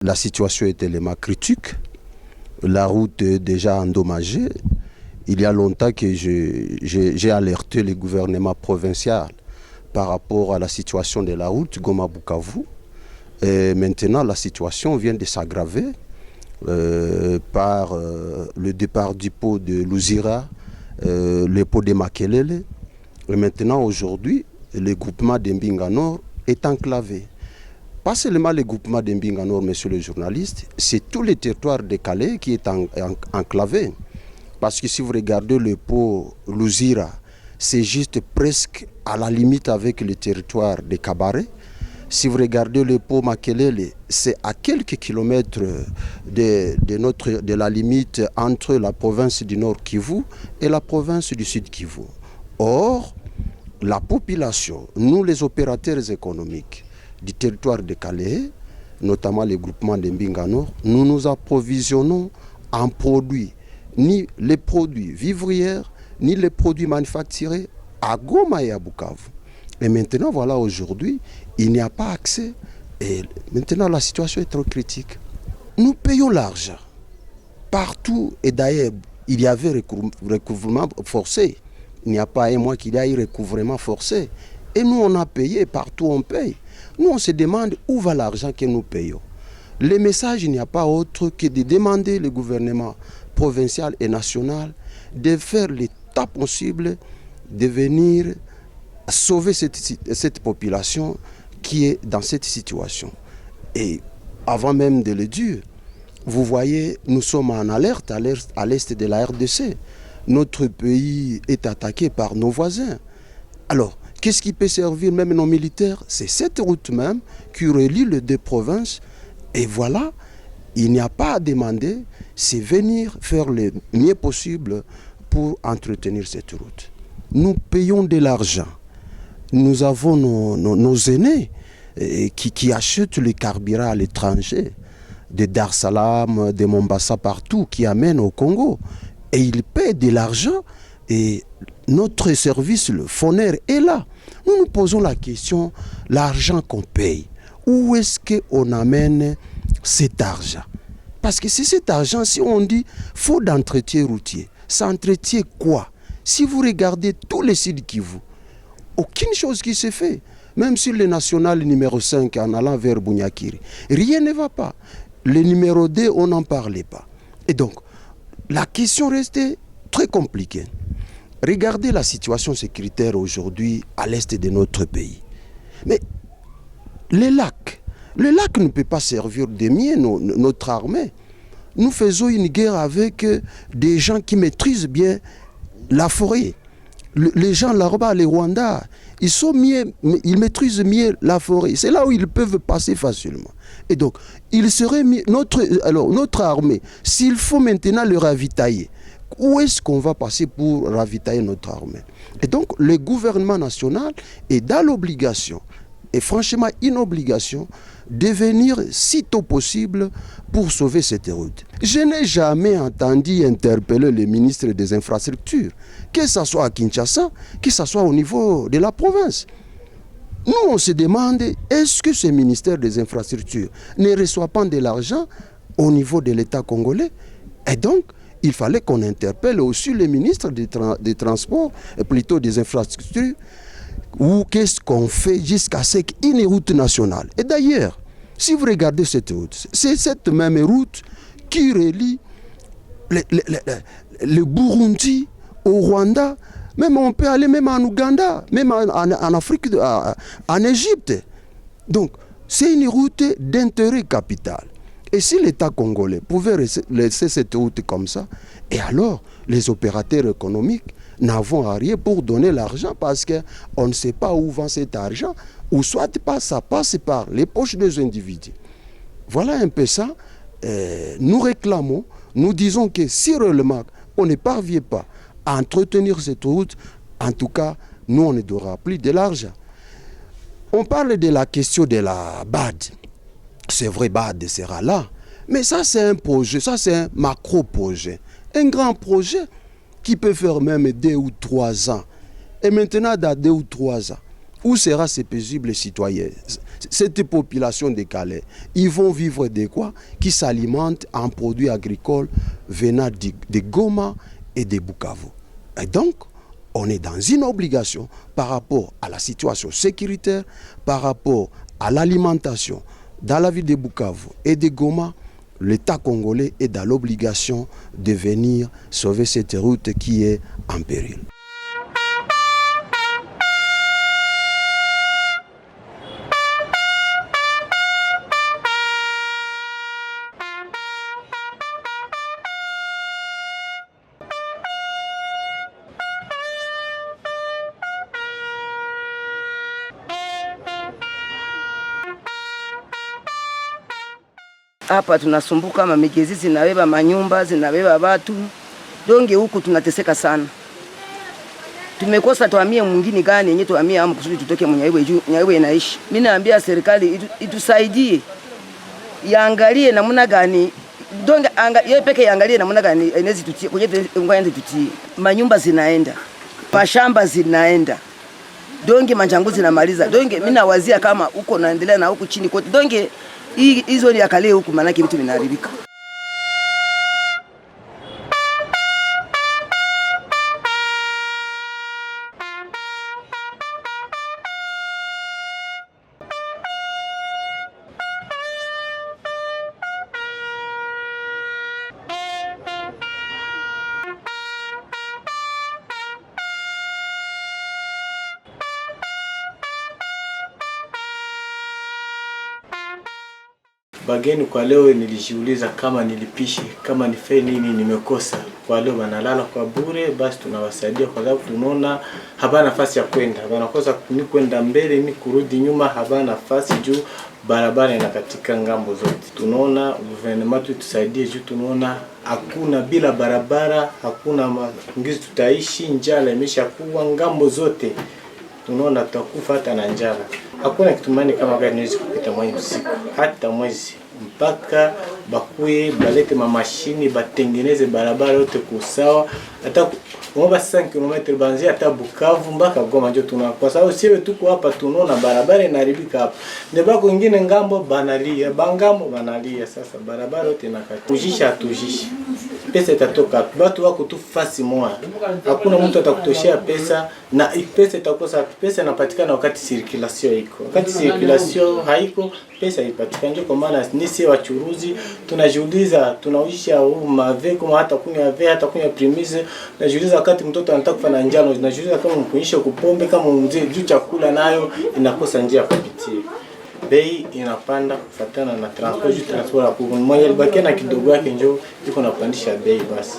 la situation est tellement critique. La route est déjà endommagée. Il y a longtemps que j'ai alerté le gouvernement provincial par rapport à la situation de la route Goma-Bukavu. Et maintenant, la situation vient de s'aggraver par le départ du pont de Luzira, le pont de Makelele. Et maintenant, aujourd'hui, le groupement d'Mbinga Nord est enclavé. Pas seulement le groupement d'Mbinga Nord, monsieur le journaliste, c'est tout le territoire de Calais qui est enclavé. Parce que si vous regardez le pont Luzira, c'est juste presque à la limite avec le territoire de Kabaré. Si vous regardez le pont Makelele, c'est à quelques kilomètres de la limite entre la province du Nord Kivu et la province du Sud Kivu. Or, la population, nous les opérateurs économiques du territoire de Calais, notamment les groupements de Mbinga Nord, nous nous approvisionnons en produits, ni les produits vivriers, ni les produits manufacturés à Goma et à Bukavu. Et maintenant, voilà, aujourd'hui, il n'y a pas accès. Et maintenant, la situation est trop critique. Nous payons l'argent. Partout, et d'ailleurs, il y avait recouvrement forcé. Il n'y a pas un mois qu'il y a eu recouvrement forcé. Et nous, on a payé, partout on paye. Nous, on se demande où va l'argent que nous payons. Le message, il n'y a pas autre que de demander au gouvernement provincial et national de faire l'état possible de venir sauver cette population qui est dans cette situation. Et avant même de le dire, vous voyez, nous sommes en alerte à l'est de la RDC. Notre pays est attaqué par nos voisins. Alors, qu'est-ce qui peut servir même nos militaires? C'est cette route même qui relie les deux provinces. Et voilà, il n'y a pas à demander, c'est venir faire le mieux possible pour entretenir cette route. Nous payons de l'argent. Nous avons nos aînés qui achètent le carburant à l'étranger, de Dar es Salaam, de Mombasa, partout, qui amènent au Congo. Et ils paient de l'argent et notre service, le FONER, est là. Nous nous posons la question, l'argent qu'on paye, où est-ce qu'on amène cet argent? Parce que c'est cet argent, si on dit faut d'entretien routier, ça entretient quoi? Si vous regardez tous les sites Kivu, aucune chose qui se fait. Même sur le national numéro 5 en allant vers Bunyakiri, rien ne va pas. Le numéro 2, on n'en parlait pas. Et donc, la question restait très compliquée. Regardez la situation sécuritaire aujourd'hui à l'est de notre pays. Mais le lac ne peut pas servir de mieux notre armée. Nous faisons une guerre avec des gens qui maîtrisent bien la forêt. Les gens là-bas, les Rwandais, ils maîtrisent mieux la forêt. C'est là où ils peuvent passer facilement. Et donc, il serait mieux, notre armée, s'il faut maintenant le ravitailler, où est-ce qu'on va passer pour ravitailler notre armée? Et donc, le gouvernement national est dans l'obligation, et franchement une obligation, de venir si tôt possible pour sauver cette route. Je n'ai jamais entendu interpeller le ministre des Infrastructures, que ce soit à Kinshasa, que ce soit au niveau de la province. Nous, on se demande, est-ce que ce ministère des Infrastructures ne reçoit pas de l'argent au niveau de l'État congolais? Et donc, il fallait qu'on interpelle aussi le ministre des Transports, plutôt des Infrastructures, ou qu'est-ce qu'on fait jusqu'à ce qu'une route nationale. Et d'ailleurs, si vous regardez cette route, c'est cette même route qui relie le Burundi au Rwanda. Même on peut aller même en Ouganda, même en Afrique, en Égypte. Donc, c'est une route d'intérêt capital. Et si l'État congolais pouvait laisser cette route comme ça, et alors les opérateurs économiques n'avons rien pour donner l'argent parce qu'on ne sait pas où va cet argent, ou soit ça passe par les poches des individus. Voilà un peu ça. Nous réclamons, nous disons que si réellement on ne parvient pas à entretenir cette route, en tout cas, nous on ne donnera plus de l'argent. On parle de la question de la BAD. C'est vrai, BAD sera là. Mais ça, c'est un projet, ça, c'est un macro-projet. Un grand projet qui peut faire même 2 ou 3 ans. Et maintenant, dans 2 ou 3 ans, Où sera ces paisibles citoyens? Cette population de Calais, ils vont vivre de quoi? Qui s'alimentent en produits agricoles venant de Goma et de Bukavu. Et donc, on est dans une obligation par rapport à la situation sécuritaire, par rapport à l'alimentation dans la ville de Bukavu et de Goma. L'État congolais est dans l'obligation de venir sauver cette route qui est en péril. Hapa tunasumbuka, mamigezi zinabeba manyumba, zinabeba watu. Donge huku tunateseka sana. Tumekosa tuhamie mwingine gani yenye tuhamie hapo kusudi tutoke Nyaiwe inaishi. Mimi naambia serikali itusaidie. Iangalie namna gani. Donge yeye peke iangalie namna gani inaweza tutie kwenye ngwani tutie. Manyumba zinaenda. Mashamba zinaenda. Donge manjangu zinamaliza. Donge mimi nawazia kama huko naendelea na huku chini kote. Donge hizo ni akalie huku maana vitu vinaharibika. Bageni kwa leo nilijiuliza kama nilipishe, kama nife nini nimekosa. Kwa leo wanalala kwa bure, basi tunawasaidia kwa sababu tunaona habana nafasi ya kwenda. Wanakosa ni kwenda mbele ni kurudi nyuma, habana nafasi juu barabara inakatika ngambo zote. Tunaona gouvernement tusaidie juu tunaona hakuna bila barabara, hakuna ngizi tutaishi, njala imeshakuwa ngambo zote. Tunaona tutakufa hata na njala. Hakuna kitumani kama gari niwezi kupita mwezi usiku, hata mwezi mpaka bakuye balete mamashini batengeneze barabara yote kusawa. Hata mwaba 5 km banzia hata Bukavu mpaka Goma ndio tuna. Kwa sababu sisi tuko hapa tunaona barabara inaharibika hapa. Ndebako wengine ngambo banalia, bangambo banalia. Sasa barabara yote inakata. Tujisha tujishi. Pesa itatoka. Watu wako tu fasi moja. Hakuna mtu atakutoshia pesa na pesa itakosa. Pesa inapatikana wakati circulation iko. Wakati circulation haiko, pesa ipatikana. Ndio kwa maana sisi wachuruzi tunajiuliza, tunaisha mave kama hata kunywa ave hata kunywa primise. Najiuliza wakati mtoto anataka kufanya njano, najiuliza kama mkunyisha kupombe kama mzee juu chakula nayo inakosa njia kupitia. Bei inapanda kufuatana na transport kwa mmoja alibaki na kidogo yake njoo iko napandisha bei basi.